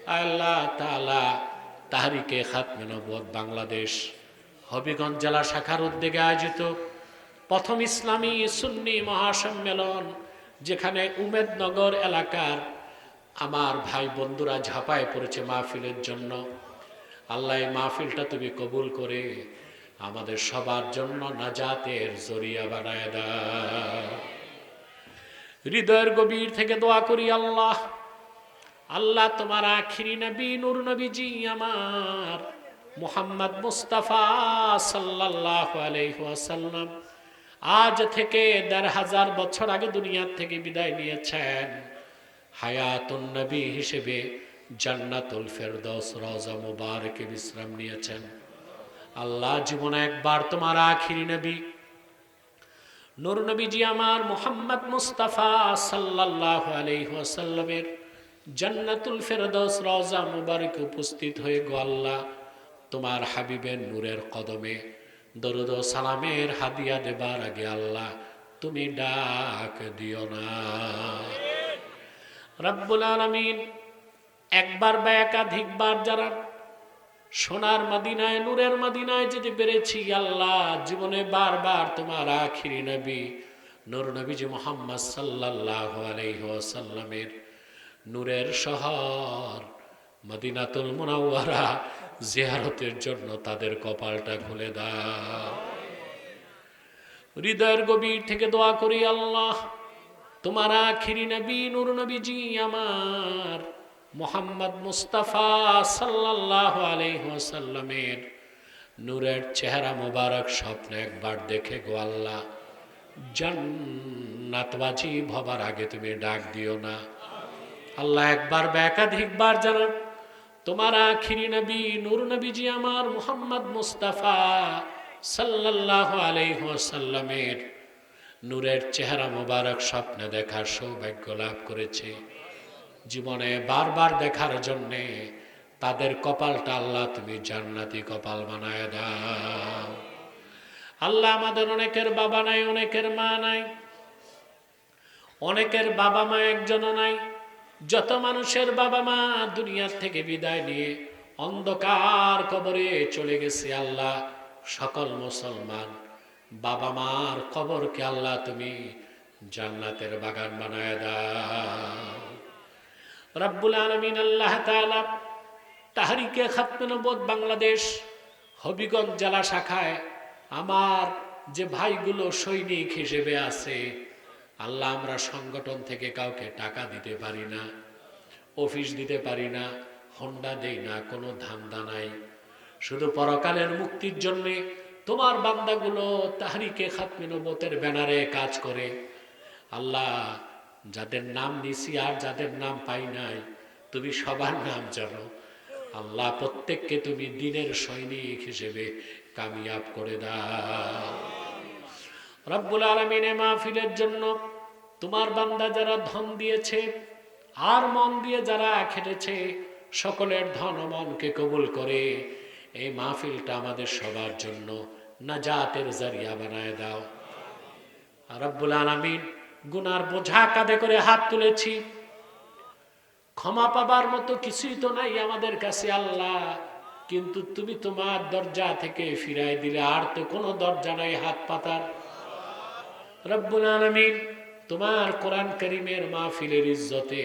আল্লাহ তাআলা তাহরিকে খাতমে নবুয়ত বাংলাদেশ হবিগঞ্জ জেলা শাখার উদ্যোগে আয়োজিত প্রথম ইসলামী সুন্নি মহাসম্মেলন, যেখানে উমেদনগর এলাকার আমার ভাই বন্ধুরা ঝাঁপায় পড়েছে মাহফিলের জন্য। আল্লাহ এই মাহফিলটা তুমি কবুল করে আমাদের সবার জন্য নাজাতের জরিয়া বানায় দাও। হৃদয়ের গভীর থেকে দোয়া করি আল্লাহ, আল্লাহ তোমার আখিরি নবী নূর নবীজি আমার মুহাম্মদ মুস্তাফা সাল্লাল্লাহু আলাইহি ওয়াসাল্লাম আজ থেকে ১৫০০ বছর আগে দুনিয়া থেকে বিদায় নিয়েছেন। হায়াতুন নবী হিসেবে জান্নাতুল ফেরদৌস রওজা মুবারকে বিশ্রাম নিয়েছেন। আল্লাহ জীবনে একবার তোমার আখিরি নবী নূর নবীজি আমার মুহাম্মদ মুস্তাফা সাল্লাল্লাহু আলাইহি ওয়াসাল্লামের জান্নাতুল ফেরদৌস রওজা মুবারকে উপস্থিত হয়ে গো আল্লাহ তোমার হাবিবের নূরের কদমে দরুদ ও সালামের হাদিয়া দেবার আগে আল্লাহ তুমি ডাক দিও না। রব্বুল আলামিন একবার বা একাধিকবার যারা সোনার মদিনায় নূরের মদিনায় যেতে পেরেছি আল্লাহ, জীবনে বারবার তোমার আখিরি নবী নূর নবীজি মুহাম্মদ সাল্লাল্লাহু আলাইহি ওয়াসাল্লামের নূরের শহর মদিনাতুল মুনাওয়ারা জিয়ারতের জন্য তাদের কপালটা খুলে দাও। হৃদয়ের গভীর থেকে দোয়া করি আল্লাহ তোমার আখিরি নবী নূর নবীজি আমার মুহাম্মদ মুস্তাফা সাল্লাল্লাহু আলাইহি ওয়াসাল্লামের নূরের চেহারা মোবারক স্বপ্নে একবার দেখে গো আল্লাহ জান্নাতবাজি হবার আগে তুমি ডাক দিও না। আল্লাহ একবার বা একাধিকবার যারা তোমার আখিরি নবী নূর নবীজি আমার মুহাম্মদ মুস্তাফা সাল্লাল্লাহু আলাইহি ওয়াসাল্লামের নূরের চেহারা মোবারক স্বপ্নে দেখার সৌভাগ্য লাভ করেছে, জীবনে বারবার দেখার জন্যে তাদের কপালটা আল্লাহ তুমি জান্নাতি কপাল বানায় দাও। আল্লাহ আমাদের অনেকের বাবা নাই, অনেকের মা নাই, অনেকের বাবা মা একজনও নাই। যত মানুষের বাবা মা দুনিয়ার থেকে বিদায় নিয়ে অন্ধকার কবরে চলে গেছে আল্লাহ, সকল মুসলমান বাবা মার কবরকে আল্লাহ তুমি জান্নাতের বাগান বানায় দাও। রব্বুল আলামিন আল্লাহ তাআলা তাহরিকে খাতমে নবুয়ত বাংলাদেশ হবিগঞ্জ জেলা শাখায় আমার যে ভাইগুলো সৈনিক হিসেবে আছে আল্লাহ, আমরা সংগঠন থেকে কাউকে টাকা দিতে পারি না, অফিস দিতে পারি না, হোন্ডা দেই না, কোনো ধান্দা নাই, শুধু পরকালের মুক্তির জন্য তোমার বান্দাগুলো তাহরিকে খাতমে নবুয়তের ব্যানারে কাজ করে। আল্লাহ যাদের নাম নিছি আর যাদের নাম পাই নাই তুমি সবার নাম জানো আল্লাহ, প্রত্যেককে তুমি দিনের সৈনিক হিসেবে কামিয়াব করে দাও। রব্বুল আলামিন মাহফিলের জন্য তোমার বান্দা যারা ধন দিয়েছে আর মন দিয়ে যারা খেটেছে সকলের ধন ও মনকে কবুল করে এই মাহফিলটা আমাদের সবার জন্য নাজাতের জারিয়া বানায় দাও। রব্বুল আলামিন গুনার বোঝা কাঁধে করে হাত তুলেছি, ক্ষমা পাবার মতো কিছুই তো নাই আমাদের কাছে আল্লাহ, কিন্তু তুমি তোমার দরজা থেকে ফিরাই দিলে আর তো কোনো দরজা নাই হাত পাতার। রব্বুল আলামিন তোমার কোরআন কারীমের মাহফিলের ইজ্জতে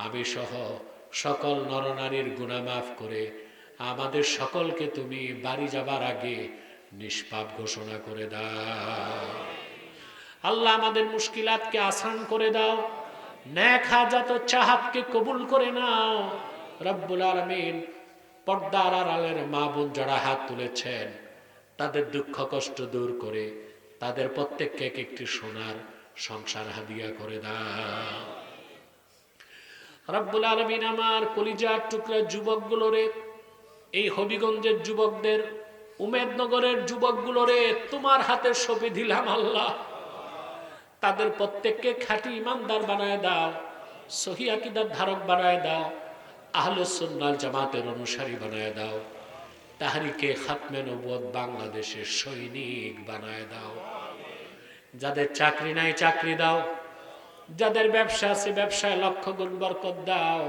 আমি সহ সকল নরনারীর গুনাহ মাফ করে আমাদের সকলকে তুমি বাড়ি যাবার আগে নিষ্পাপ ঘোষণা করে দাও। আল্লাহ আমাদের মুশকিলাতকে আসান করে দাও, নেক হাজাত ও চাহাতকে কবুল করে নাও। রব্বুল আলামিন পর্দার আড়ালের মা বোন যারা হাত তুলেছেন তাদের দুঃখ কষ্ট দূর করে তাদের প্রত্যেককে একটি সোনার সংসার হাদিয়া করে দাও। রব্বুল আলামিন আমার কলিজার টুকরা যুবকগুলোরে, এই হবিগঞ্জের যুবকদের, উমেদনগরের যুবকগুলোরে তোমার হাতে সঁপে দিলাম আল্লাহ, তাদের প্রত্যেককে খাঁটি ইমানদার বানায় দাও, সহি আকীদার ধারক বানায় দাও, আহলে সুন্নাত জামাতের অনুসারী বানায় দাও, তাহরিকে খাতমে নবুয়ত বাংলাদেশের সৈনিক বানায় দাও। যাদের চাকরি নাই চাকরি দাও, যাদের ব্যবসা আছে ব্যবসায় লক্ষ গুণ বরকত দাও,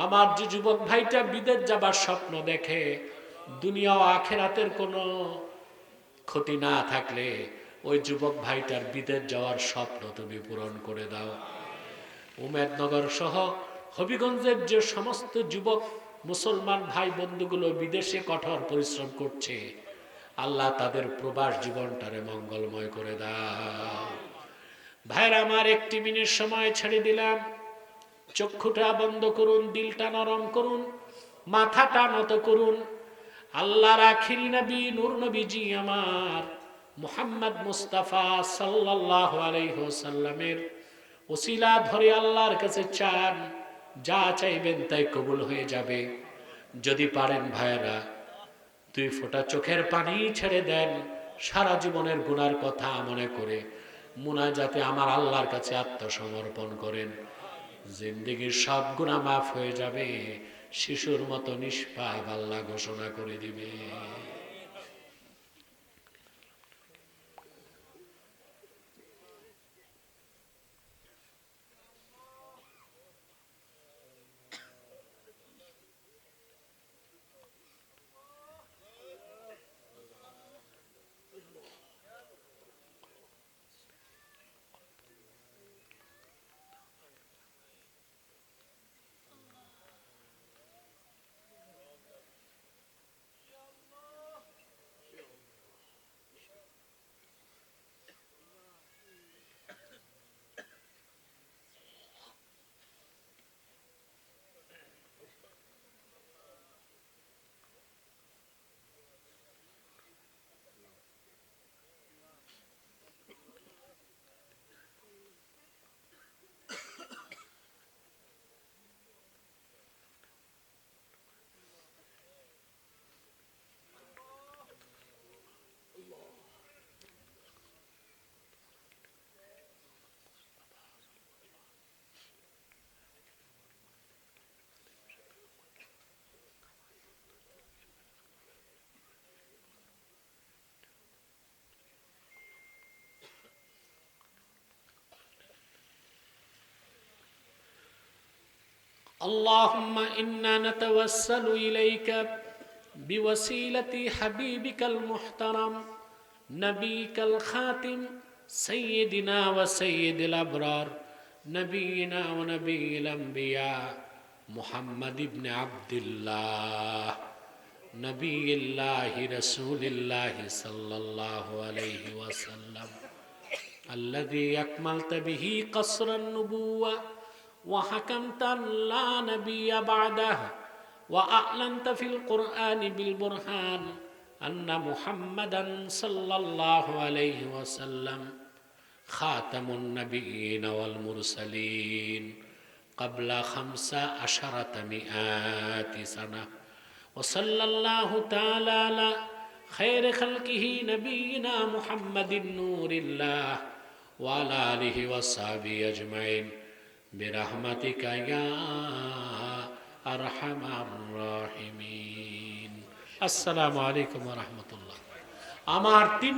আমার যে যুবক ভাইটা বিদেশ যাবার স্বপ্ন দেখে, দুনিয়া ও আখিরাতের কোনো ক্ষতি না থাকলে ওই যুবক ভাইটার বিদেশ যাওয়ার স্বপ্ন তুমি পূরণ করে দাও। উমেদনগর সহ হবিগঞ্জের যে সমস্ত যুবক মুসলমান ভাই বন্ধুগুলো বিদেশে কঠোর পরিশ্রম করছে, আল্লাহ তাদের প্রবাস জীবনটারে মঙ্গলময় করে দাও। ভাইরা আমার, একটি মিনিট সময় ছেড়ে দিলাম। চক্ষুটা বন্ধ করুন, দিলটা নরম করুন, মাথাটা নত করুন। আল্লাহর আখিরি নবী নূর নবীজি আমার মুহাম্মদ মুস্তাফা সাল্লাল্লাহু আলাইহি ওয়াসাল্লামের ওসিলা ধরে আল্লাহর কাছে চান, যা চাইবেন তাই কবুল হয়ে যাবে। যদি পারেন ভাইরা, 2 ফোঁটা চোখের পানি ছেড়ে দেন, সারা জীবনের গুনার কথা মনে করে মুনাজাতে আমার আল্লাহর কাছে আত্মসমর্পণ করেন। জিন্দেগীর সব গুনাহ মাফ হয়ে যাবে, শিশুর মতো নিষ্পাপ আল্লাহ ঘোষণা করে দিবে। اللهم إنا نتوسل إليك بوسيلة حبيبك المحترم نبيك الخاتم سيدنا وسيد الأبرار نبينا ونبي الأنبياء محمد بن عبد الله نبي الله رسول الله صلى الله عليه وسلم الذي أكملت به قصر النبوة وحكمت لا نبي بعده وأعلنت في القرآن بالبرهان أن محمدا صلى الله عليه وسلم خاتم النبيين والمرسلين قبل 1500 سنة وصلى الله تعالى على خير خلقه نبينا محمد نور الله وعلى آله وصحبه أجمعين برحمتك يا أرحم الراحمين। السلام عليكم ورحمة الله। আমার 3